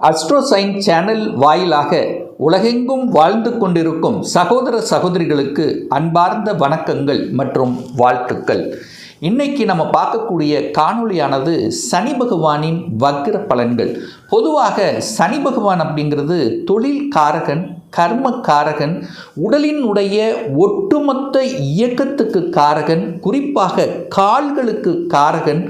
அஸ்ட்ரோசைன் channel வாயிலாக உலகெங்கும் வாழ்ந்து கொண்டிருக்கும் சகோதர சகோதரிகளுக்கு அன்பார்ந்த வணக்கங்கள் மற்றும் வாழ்த்துக்கள். இன்னைக்கு நம்ம பார்க்கக்கூடிய காணொளியானது சனி பகவானின் வக்ர பலன்கள். பொதுவாக சனி பகவான் அப்படிங்கிறது தொழில் காரகன், கர்ம காரகன், உடலினுடைய ஒட்டுமொத்த இயக்கத்துக்கு காரகன், குறிப்பாக கால்களுக்கு காரகன்,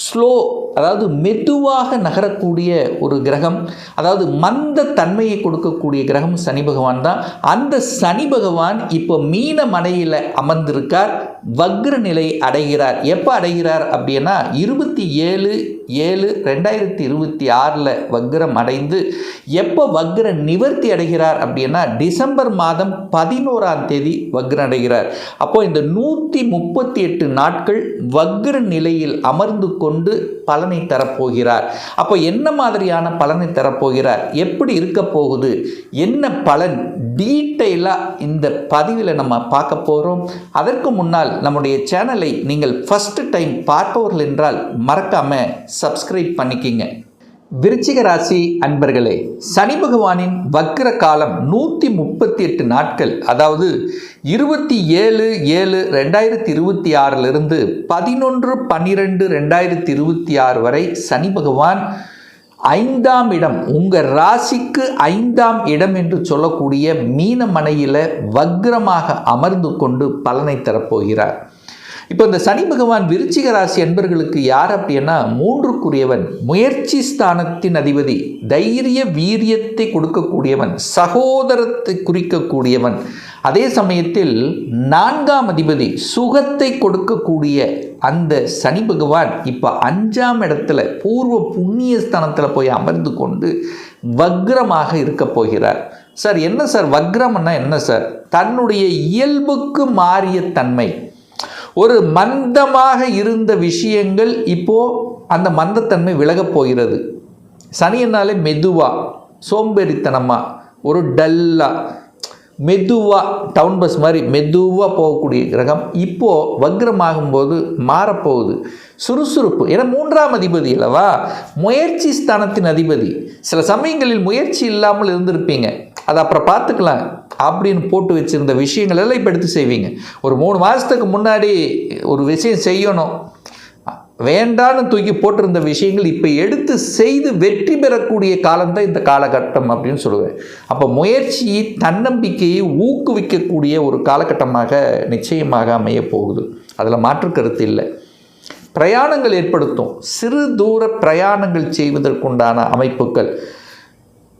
ஸ்லோ அதாவது மெதுவாக நகரக்கூடிய ஒரு கிரகம், அதாவது மந்த தன்மையை கொடுக்கக்கூடிய கிரகம் சனி பகவான் தான். அந்த சனி பகவான் இப்போ மீன மனையில் அமர்ந்திருக்கார், வக்ர நிலை அடைகிறார். எப்போ அடைகிறார் அப்படின்னா 27/7/2026 வக்ரம் அடைந்து எப்போ வக்ர நிவர்த்தி அடைகிறார் அப்படின்னா டிசம்பர் மாதம் 11ஆம் தேதி வக்ரம் அடைகிறார். அப்போ இந்த 138 நாட்கள் வக்ர நிலையில் அமர்ந்து கொண்டு பலனை தரப்போகிறார். அப்போ என்ன மாதிரியான பலனை தரப்போகிறார், எப்படி இருக்க போகுது, என்ன பலன், டீட்டெயிலாக இந்த பதிவில் நம்ம பார்க்க போகிறோம். அதற்கு முன்னால் நம்முடைய சேனலை நீங்கள் ஃபர்ஸ்ட் டைம் பார்ப்பவர்கள் என்றால் மறக்காமல் சப்ஸ்கிரைப் பண்ணிக்கிங்க. விருச்சிக ராசி அன்பர்களே, சனி பகவானின் வக்ர காலம் 138 நாட்கள், அதாவது 27/7/2026 11/12/2026 வரை சனி பகவான் 5ஆம் இடம், உங்கள் ராசிக்கு 5ஆம் இடம் என்று சொல்லக்கூடிய மீன மனையில் வக்ரமாக அமர்ந்து கொண்டு பலனை தரப்போகிறார். இப்போ இந்த சனி பகவான் விருச்சிக ராசி அன்பர்களுக்கு யார் அப்படின்னா 3க்குரியவன், முயற்சி ஸ்தானத்தின் அதிபதி, தைரிய வீரியத்தை கொடுக்கக்கூடியவன், சகோதரத்தை குறிக்கக்கூடியவன், அதே சமயத்தில் 4ஆம் அதிபதி, சுகத்தை கொடுக்கக்கூடிய அந்த சனி பகவான் இப்போ 5ஆம் இடத்துல பூர்வ புண்ணிய ஸ்தானத்தில் போய் அமர்ந்து கொண்டு வக்ரமாக இருக்க போகிறார். சார் என்ன சார் வக்ரம்னா என்ன சார்? தன்னுடைய இயல்புக்கு மாறிய தன்மை. ஒரு மந்தமாக இருந்த விஷயங்கள் இப்போ அந்த மந்தத்தன்மை விலகப் போகிறது. சனியனாலே மெதுவாக, சோம்பேறித்தனமாக, ஒரு டல்லாக, மெதுவாக டவுன் பஸ் மாதிரி மெதுவாக போகக்கூடிய கிரகம் இப்போது வக்ரமாகும்போது மாறப்போகுது. சுறுசுறுப்பு, ஏன்னா 3ஆம் அதிபதி அல்லவா, முயற்சி ஸ்தானத்தின் அதிபதி. சில சமயங்களில் முயற்சி இல்லாமல் இருந்திருப்பீங்க, அதை அப்புறம் பார்த்துக்கலாம் அப்படின்னு போட்டு வச்சுருந்த விஷயங்கள் எல்லாம் இப்போ எடுத்து செய்வீங்க. ஒரு 3 மாதத்துக்கு முன்னாடி ஒரு விஷயம் செய்யணும், வேண்டான்னு தூக்கி போட்டிருந்த விஷயங்கள் இப்போ எடுத்து செய்து வெற்றி பெறக்கூடிய காலம்தான் இந்த காலகட்டம் அப்படின்னு சொல்லுவேன். அப்போ முயற்சி, தன்னம்பிக்கையை ஊக்குவிக்கக்கூடிய ஒரு காலகட்டமாக நிச்சயமாக அமைய போகுது, அதில் மாற்று கருத்து இல்லை. பிரயாணங்கள் ஏற்படுத்தும், சிறு தூர பிரயாணங்கள் செய்வதற்குண்டான அமைப்புகள்.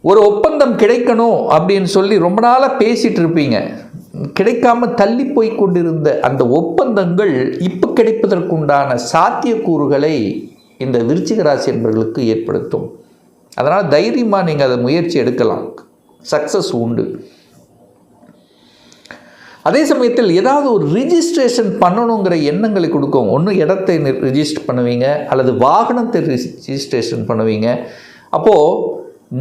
ஒரு ஒப்பந்தம் கிடைக்கணும் அப்படின்னு சொல்லி ரொம்ப நாளாக பேசிகிட்டு இருப்பீங்க, கிடைக்காம தள்ளி போய் கொண்டிருந்த அந்த ஒப்பந்தங்கள் இப்போ கிடைப்பதற்குண்டான சாத்தியக்கூறுகளை இந்த விருச்சிக ராசி என்பவர்களுக்கு ஏற்படுத்தும். அதனால் தைரியமாக நீங்கள் அதை முயற்சி எடுக்கலாம், சக்ஸஸ் உண்டு. அதே சமயத்தில் ஏதாவது ஒரு ரிஜிஸ்ட்ரேஷன் பண்ணணுங்கிற எண்ணங்களை கொடுக்கும். ஒன்று இடத்தை ரிஜிஸ்டர் பண்ணுவீங்க, அல்லது வாகனத்தை ரிஜிஸ்ட்ரேஷன் பண்ணுவீங்க. அப்போது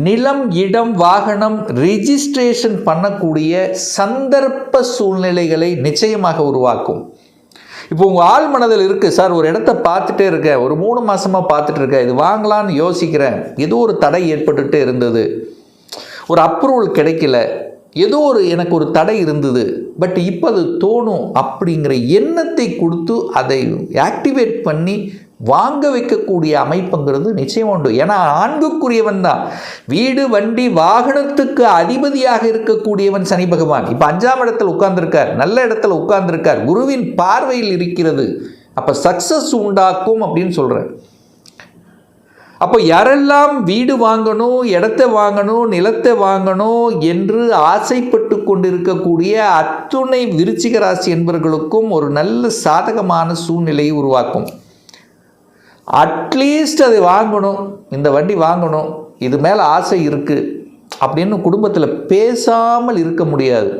நிலம், இடம், வாகனம் ரிஜிஸ்ட்ரேஷன் பண்ணக்கூடிய சந்தர்ப்ப சூழ்நிலைகளை நிச்சயமாக உருவாக்கும். இப்போ உங்கள் ஆள் மனதில் இருக்குது, சார் ஒரு இடத்த பார்த்துட்டே இருக்கேன், ஒரு 3 மாதமாக பார்த்துட்டு இருக்கேன், இது வாங்கலான்னு யோசிக்கிறேன், ஏதோ ஒரு தடை ஏற்பட்டுகிட்டே இருந்தது, ஒரு அப்ரூவல் கிடைக்கல, ஏதோ எனக்கு ஒரு தடை இருந்தது, பட் இப்போ அது தோணும் அப்படிங்கிற எண்ணத்தை கொடுத்து அதை ஆக்டிவேட் பண்ணி வாங்க வைக்கக்கூடிய அமைப்புங்கிறது நிச்சயம் உண்டு. ஏன்னா 4க்குரியவன் தான், வீடு, வண்டி, வாகனத்துக்கு அதிபதியாக இருக்கக்கூடியவன் சனி பகவான். இப்போ 5ஆம் இடத்துல உட்கார்ந்துருக்கார், நல்ல இடத்துல உட்கார்ந்துருக்கார், குருவின் பார்வையில் இருக்கிறது. அப்போ சக்சஸ் உண்டாக்கும் அப்படின்னு சொல்கிறேன். அப்போ யாரெல்லாம் வீடு வாங்கணும், இடத்தை வாங்கணும், நிலத்தை வாங்கணும் என்று ஆசைப்பட்டு கொண்டிருக்கக்கூடிய அத்துணை விருச்சிக ராசி என்பவர்களுக்கும் ஒரு நல்ல சாதகமான சூழ்நிலையை உருவாக்கும். அட்லீஸ்ட் அதை வாங்கணும், இந்த வண்டி வாங்கணும், இது மேலே ஆசை இருக்குது அப்படின்னு குடும்பத்தில் பேசாமல் இருக்க முடியாது.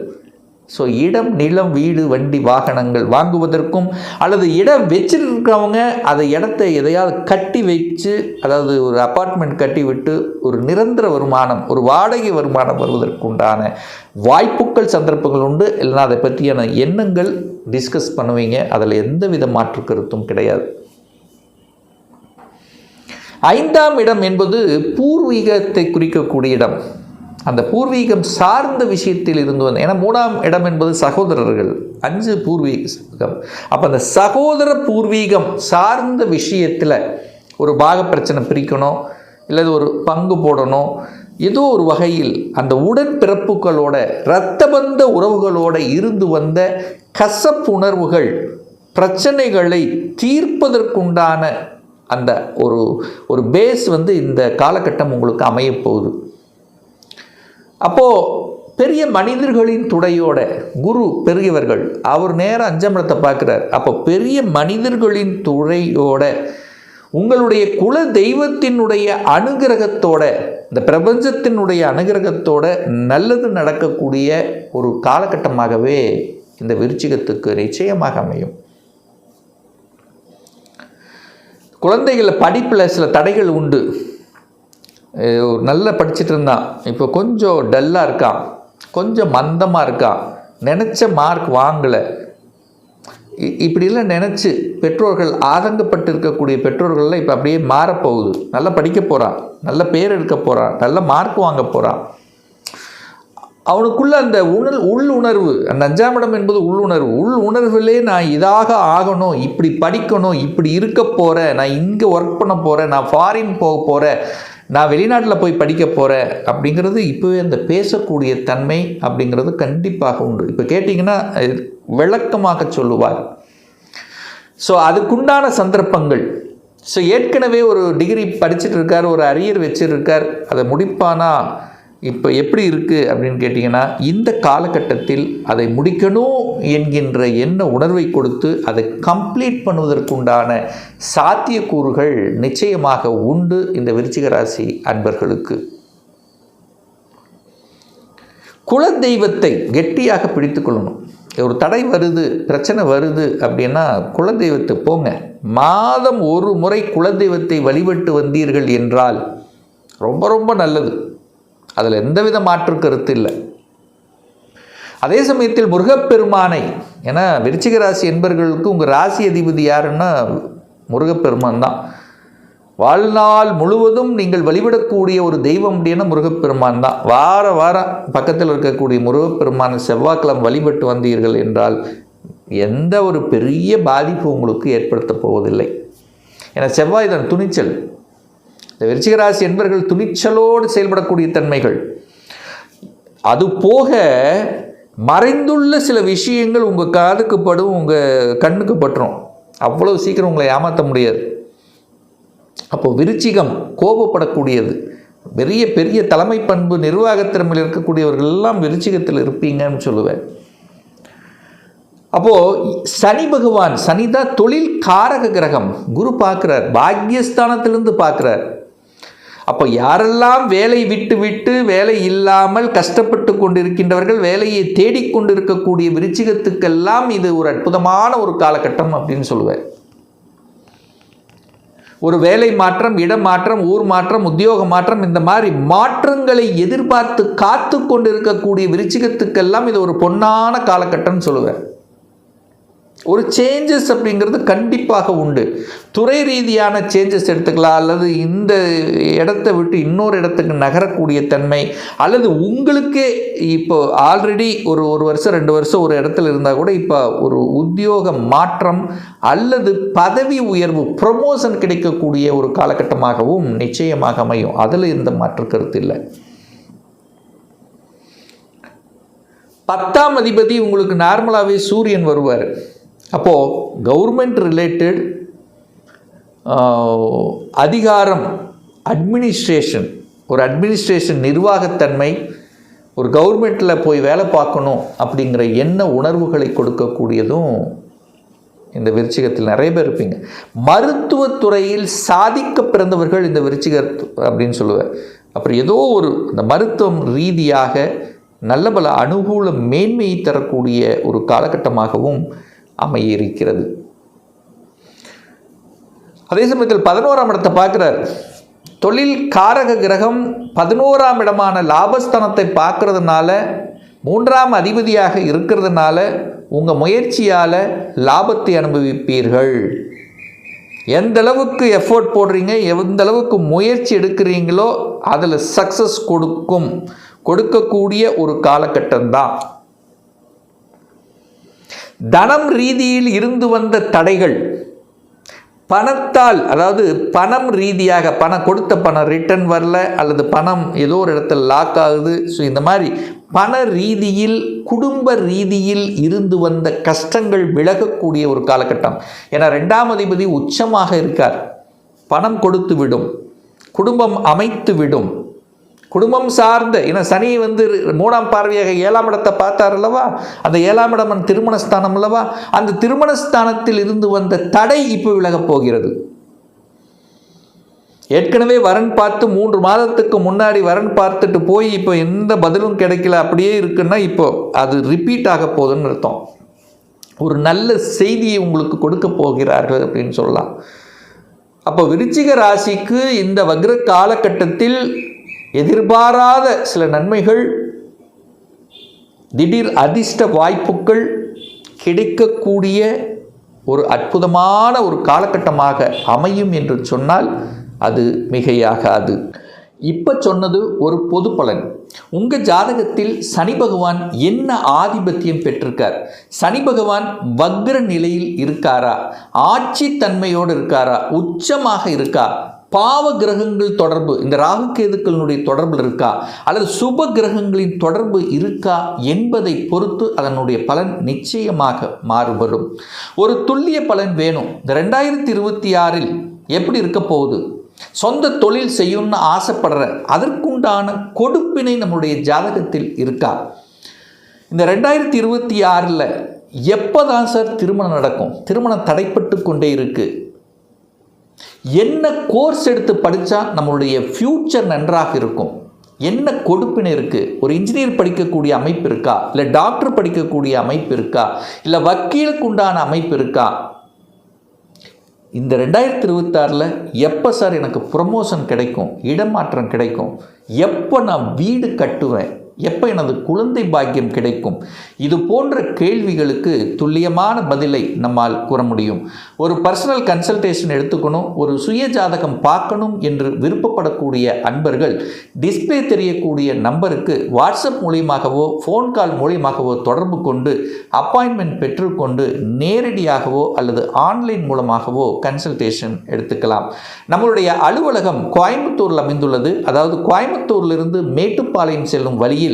ஸோ இடம், நிலம், வீடு, வண்டி, வாகனங்கள் வாங்குவதற்கும், அல்லது இடம் வச்சிருக்கிறவங்க அதை இடத்தை எதையாவது கட்டி வச்சு, அதாவது ஒரு அப்பார்ட்மெண்ட் கட்டி விட்டு ஒரு நிரந்தர வருமானம், ஒரு வாடகை வருமானம் வருவதற்குண்டான வாய்ப்புகள், சந்தர்ப்பங்கள் உண்டு. இல்லைனா அதை பற்றியான எண்ணங்கள் டிஸ்கஸ் பண்ணுவீங்க, அதில் எந்த வித மாற்று கருத்தும் கிடையாது. 5ஆம் இடம் என்பது பூர்வீகத்தை குறிக்கக்கூடிய இடம். அந்த பூர்வீகம் சார்ந்த விஷயத்தில் இருந்து வந்து, ஏன்னா 3ஆம் இடம் என்பது சகோதரர்கள், 5 பூர்வீகம். அப்போ அந்த சகோதர பூர்வீகம் சார்ந்த விஷயத்தில் ஒரு பாக பிரச்சனை பிரிக்கணும், இல்லை ஒரு பங்கு போடணும், ஏதோ ஒரு வகையில் அந்த உடன் பிறப்புகளோட இரத்தபந்த உறவுகளோட இருந்து வந்த கசப்புணர்வுகள் பிரச்சனைகளை தீர்ப்பதற்குண்டான அந்த ஒரு பேஸ் வந்து இந்த காலகட்டம் உங்களுக்கு அமையப்போகுது. அப்போது பெரிய மனிதர்களின் துணையோட குரு பெரியவர்கள் அவர் நேரம் 5ஆம் இடத்தை பார்க்குறார். அப்போ பெரிய மனிதர்களின் துணையோட உங்களுடைய குல தெய்வத்தினுடைய அனுகிரகத்தோட, இந்த பிரபஞ்சத்தினுடைய அனுகிரகத்தோட நல்லது நடக்கக்கூடிய ஒரு காலகட்டமாகவே இந்த விருச்சிகத்துக்கு நிச்சயமாக அமையும். குழந்தைகள் படிப்பில் சில தடைகள் உண்டு. நல்லா படிச்சுட்டு இருந்தான், இப்போ கொஞ்சம் டல்லாக இருக்கான், கொஞ்சம் மந்தமாக இருக்கான், நினச்ச மார்க் வாங்கலை, இப்படிலாம் நினச்சி பெற்றோர்கள் ஆதங்கப்பட்டு இருக்கக்கூடிய பெற்றோர்கள்லாம் இப்போ அப்படியே மாறப்போகுது. நல்லா படிக்க போகிறான், நல்ல பேர் எடுக்க போகிறான், நல்ல மார்க் வாங்க போகிறான். அவனுக்குள்ள அந்த உள்ளுணர்வு, அந்த 5ஆம் இடம் என்பது உள்ளுணர்வு. உள்ளுணர்விலே நான் இதாக ஆகணும், இப்படி படிக்கணும், இப்படி இருக்க போகிறேன், நான் இங்கே ஒர்க் பண்ண போகிறேன், நான் ஃபாரின் போக போகிறேன், நான் வெளிநாட்டில் போய் படிக்க போகிறேன் அப்படிங்கிறது இப்போவே அந்த பேசக்கூடிய தன்மை அப்படிங்கிறது கண்டிப்பாக உண்டு. இப்போ கேட்டிங்கன்னா விளக்கமாக சொல்லுவார். ஸோ அதுக்குண்டான சந்தர்ப்பங்கள். ஸோ ஏற்கனவே ஒரு டிகிரி படிச்சுட்டு இருக்கார், ஒரு அரியர் வச்சுருக்கார், அதை முடிப்பானா இப்போ எப்படி இருக்குது அப்படின்னு கேட்டிங்கன்னா, இந்த காலகட்டத்தில் அதை முடிக்கணும் என்கின்ற எண்ண உணர்வை கொடுத்து அதை கம்ப்ளீட் பண்ணுவதற்குண்டான சாத்தியக்கூறுகள் நிச்சயமாக உண்டு இந்த விருச்சிக ராசி அன்பர்களுக்கு. குலதெய்வத்தை கெட்டியாக பிடித்து கொள்ளணும். ஒரு தடை வருது, பிரச்சனை வருது அப்படின்னா குலதெய்வத்தை போங்க. மாதம் ஒரு முறை குலதெய்வத்தை வழிபட்டு வந்தீர்கள் என்றால் ரொம்ப ரொம்ப நல்லது. அதில் எந்தவித மாற்று கருத்து இல்லை. அதே சமயத்தில் முருகப்பெருமானை, ஏன்னா விருச்சிக ராசி என்பவர்களுக்கு உங்கள் ராசி அதிபதி யாருன்னா முருகப்பெருமான் தான். வாழ்நாள் முழுவதும் நீங்கள் வழிபடக்கூடிய ஒரு தெய்வம் அப்படின்னா முருகப்பெருமான் தான். வாரம் பக்கத்தில் இருக்கக்கூடிய முருகப்பெருமான செவ்வாய்க்கிழமை வழிபட்டு வந்தீர்கள் என்றால் எந்த ஒரு பெரிய பாதிப்பு உங்களுக்கு ஏற்படுத்த போவதில்லை. ஏன்னா செவ்வாய் தான் துணிச்சல். இந்த விருச்சிக ராசி என்பவர்கள் துணிச்சலோடு செயல்படக்கூடிய தன்மைகள். அது போக மறைந்துள்ள சில விஷயங்கள் உங்கள் காதுக்கு படும், உங்கள் கண்ணுக்கு பற்றும். அவ்வளோ சீக்கிரம் உங்களை ஏமாற்ற முடியாது. அப்போ விருச்சிகம் கோபப்படக்கூடியது. பெரிய பெரிய தலைமை பண்பு நிர்வாகத்திறமையில் இருக்கக்கூடியவர்கள் எல்லாம் விருச்சிகத்தில் இருப்பீங்கன்னு சொல்லுவேன். அப்போது சனி பகவான், சனிதான் தொழில் காரக கிரகம். குரு பார்க்குறார், பாக்யஸ்தானத்திலிருந்து பார்க்குறார். அப்போ யாரெல்லாம் வேலை விட்டு வேலை இல்லாமல் கஷ்டப்பட்டு கொண்டிருக்கின்றவர்கள், வேலையை தேடிக்கொண்டிருக்கக்கூடிய விருச்சிகத்துக்கெல்லாம் இது ஒரு அற்புதமான ஒரு காலகட்டம் அப்படின்னு சொல்லுவேன். ஒரு வேலை மாற்றம், இடம் மாற்றம், ஊர் மாற்றம், உத்தியோக மாற்றம், இந்த மாதிரி மாற்றங்களை எதிர்பார்த்து காத்து கொண்டிருக்கக்கூடிய விருச்சிகத்துக்கெல்லாம் இது ஒரு பொன்னான காலகட்டம்னு சொல்லுவேன். ஒரு சேஞ்சஸ் அப்படிங்கிறது கண்டிப்பாக உண்டு. துறை ரீதியான சேஞ்சஸ் எடுத்துக்கலாம், அல்லது இந்த இடத்தை விட்டு இன்னொரு இடத்துக்கு நகரக்கூடிய தன்மை, அல்லது உங்களுக்கே இப்போ ஆல்ரெடி ஒரு வருஷம் 2 வருஷம் ஒரு இடத்துல இருந்தால் கூட இப்போ ஒரு உத்தியோக மாற்றம் அல்லது பதவி உயர்வு, ப்ரமோஷன் கிடைக்கக்கூடிய ஒரு காலகட்டமாகவும் நிச்சயமாக அமையும். அதில் எந்த மாற்று கருத்து இல்லை. 10ஆம் அதிபதி உங்களுக்கு நார்மலாகவே சூரியன் வருவார். அப்போது கவர்மெண்ட் ரிலேட்டட் அதிகாரம், அட்மினிஸ்ட்ரேஷன், ஒரு அட்மினிஸ்ட்ரேஷன் நிர்வாகத்தன்மை, ஒரு கவர்மெண்ட்டில் போய் வேலை பார்க்கணும் அப்படிங்கிற எண்ண உணர்வுகளை கொடுக்கக்கூடியதும் இந்த விருச்சிகத்தில் நிறைய பேர் இருப்பீங்க. மருத்துவத்துறையில் சாதிக்க பிறந்தவர்கள் இந்த விருச்சிகர் அப்படின்னு சொல்லுவேன். அப்புறம் ஏதோ ஒரு இந்த மருத்துவம் ரீதியாக நல்ல பல அனுகூல மேன்மையை தரக்கூடிய ஒரு காலகட்டமாகவும் அமையிருக்கிறது. அதே சமயத்தில் 11ஆம் இடத்தை பார்க்குறார். தொழில் காரக கிரகம் 11ஆம் இடமான லாபஸ்தானத்தை பார்க்கறதுனால, 3ஆம் அதிபதியாக இருக்கிறதுனால உங்கள் முயற்சியால் லாபத்தை அனுபவிப்பீர்கள். எந்த அளவுக்கு எஃபோர்ட் போடுறீங்க, எந்த அளவுக்கு முயற்சி எடுக்கிறீங்களோ அதில் சக்ஸஸ் கொடுக்கக்கூடிய ஒரு காலகட்டம் தான். தனம் ரீதியில் இருந்து வந்த தடைகள் பணத்தால், அதாவது பணம் ரீதியாக கொடுத்த பணம் ரிட்டர்ன் வரல, அல்லது பணம் ஏதோ ஒரு இடத்துல லாக் ஆகுது. ஸோ இந்த மாதிரி பண ரீதியில், குடும்ப ரீதியில் இருந்து வந்த கஷ்டங்கள் விலகக்கூடிய ஒரு காலகட்டம். ஏன்னா 2ஆம் அதிபதி உச்சமாக இருக்கார். பணம் கொடுத்து விடும், குடும்பம் அமைத்து விடும், குடும்பம் சார்ந்த, ஏன்னா சனி 3ஆம் பார்வையாக 7ஆம் இடத்தை பார்த்தார் அல்லவா, அந்த 7ஆம் இடம் திருமணஸ்தானம் அல்லவா, அந்த திருமணஸ்தானத்தில் இருந்து வந்த தடை இப்போ விலகப் போகிறது. ஏற்கனவே வரன் பார்த்து 3 மாதத்துக்கு முன்னாடி வரன் பார்த்துட்டு போய் இப்போ எந்த பதிலும் கிடைக்கல, அப்படியே இருக்குன்னா இப்போ அது ரிப்பீட் ஆக போகுதுன்னு அர்த்தம். ஒரு நல்ல செய்தியை உங்களுக்கு கொடுக்க போகிறார்கள் அப்படின்னு சொல்லலாம். அப்போ விருச்சிக ராசிக்கு இந்த வக்ர காலகட்டத்தில் எதிர்பாராத சில நன்மைகள், திடீர் அதிர்ஷ்ட வாய்ப்புகள் கிடைக்கக்கூடிய ஒரு அற்புதமான ஒரு காலகட்டமாக அமையும் என்று சொன்னால் அது மிகையாகாது. இப்போ சொன்னது ஒரு பொது பலன். உங்கள் ஜாதகத்தில் சனி பகவான் என்ன ஆதிபத்தியம் பெற்றிருக்கார், சனி பகவான் வக்ர நிலையில் இருக்காரா, ஆட்சி தன்மையோடு இருக்காரா, உச்சமாக இருக்கா, பாவ கிரகங்கள் தொடர்பு, இந்த ராகு கேதுக்களினுடைய தொடர்பு இருக்கா, அல்லது சுப கிரகங்களின் தொடர்பு இருக்கா என்பதை பொறுத்து அதனுடைய பலன் நிச்சயமாக மாறுபடும். ஒரு துல்லிய பலன் வேணும். இந்த 2026 எப்படி இருக்க போகுது, சொந்த தொழில் செய்யணும்னு ஆசைப்படுற அதற்குண்டான கொடுப்பினை நம்முடைய ஜாதகத்தில் இருக்கா, இந்த 2026 எப்போ தான் சார் திருமணம் நடக்கும், திருமணம் தடைப்பட்டு கொண்டே இருக்குது, என்ன கோர்ஸ் எடுத்து படித்தா நம்மளுடைய ஃப்யூச்சர் நன்றாக இருக்கும், என்ன கொடுப்பினை இருக்குது, ஒரு இன்ஜினியர் படிக்கக்கூடிய அமைப்பு இருக்கா, இல்லை டாக்டர் படிக்கக்கூடிய அமைப்பு இருக்கா, இல்லை வக்கீலுக்கு உண்டான அமைப்பு இருக்கா, இந்த 2026 எப்போ சார் எனக்கு ப்ரமோஷன் கிடைக்கும், இடமாற்றம் கிடைக்கும், எப்போ நான் வீடு கட்டுவேன், எப்போ எனது குழந்தை பாக்கியம் கிடைக்கும், இது போன்ற கேள்விகளுக்கு துல்லியமான பதிலை நம்மால் கூற முடியும். ஒரு பர்சனல் கன்சல்டேஷன் எடுத்துக்கணும், ஒரு சுய ஜாதகம் பார்க்கணும் என்று விருப்பப்படக்கூடிய அன்பர்கள் டிஸ்பிளே தெரியக்கூடிய நம்பருக்கு வாட்ஸ்அப் மூலியமாகவோ ஃபோன் கால் மூலியமாகவோ தொடர்பு கொண்டு அப்பாயின்மெண்ட் பெற்றுக்கொண்டு நேரடியாகவோ அல்லது ஆன்லைன் மூலமாகவோ கன்சல்டேஷன் எடுத்துக்கலாம். நம்மளுடைய அலுவலகம் கோயம்புத்தூரில் அமைந்துள்ளது. அதாவது கோயம்புத்தூரிலிருந்து மேட்டுப்பாளையம் செல்லும் வழியில்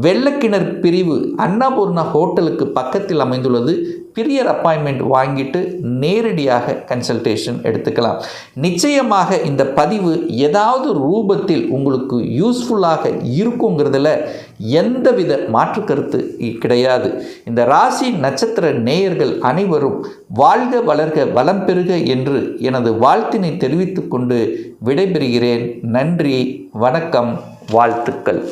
வெள்ளக்கிணர் பிரிவு அன்னபூர்ணா ஹோட்டலுக்கு பக்கத்தில் அமைந்துள்ளது. பிரியர் அப்பாயின்மெண்ட் வாங்கிட்டு நேரடியாக கன்சல்டேஷன் எடுத்துக்கலாம். நிச்சயமாக இந்த பதிவு ஏதாவது ரூபத்தில் உங்களுக்கு யூஸ்ஃபுல்லாக இருக்குங்கிறதுல எந்தவித மாற்று கருத்து கிடையாது. இந்த ராசி நட்சத்திர நேயர்கள் அனைவரும் வாழ்க வளர்க வளம் பெறுக என்று எனது வாழ்த்தினை தெரிவித்துக் கொண்டு விடைபெறுகிறேன். நன்றி, வணக்கம், வாழ்த்துக்கள்.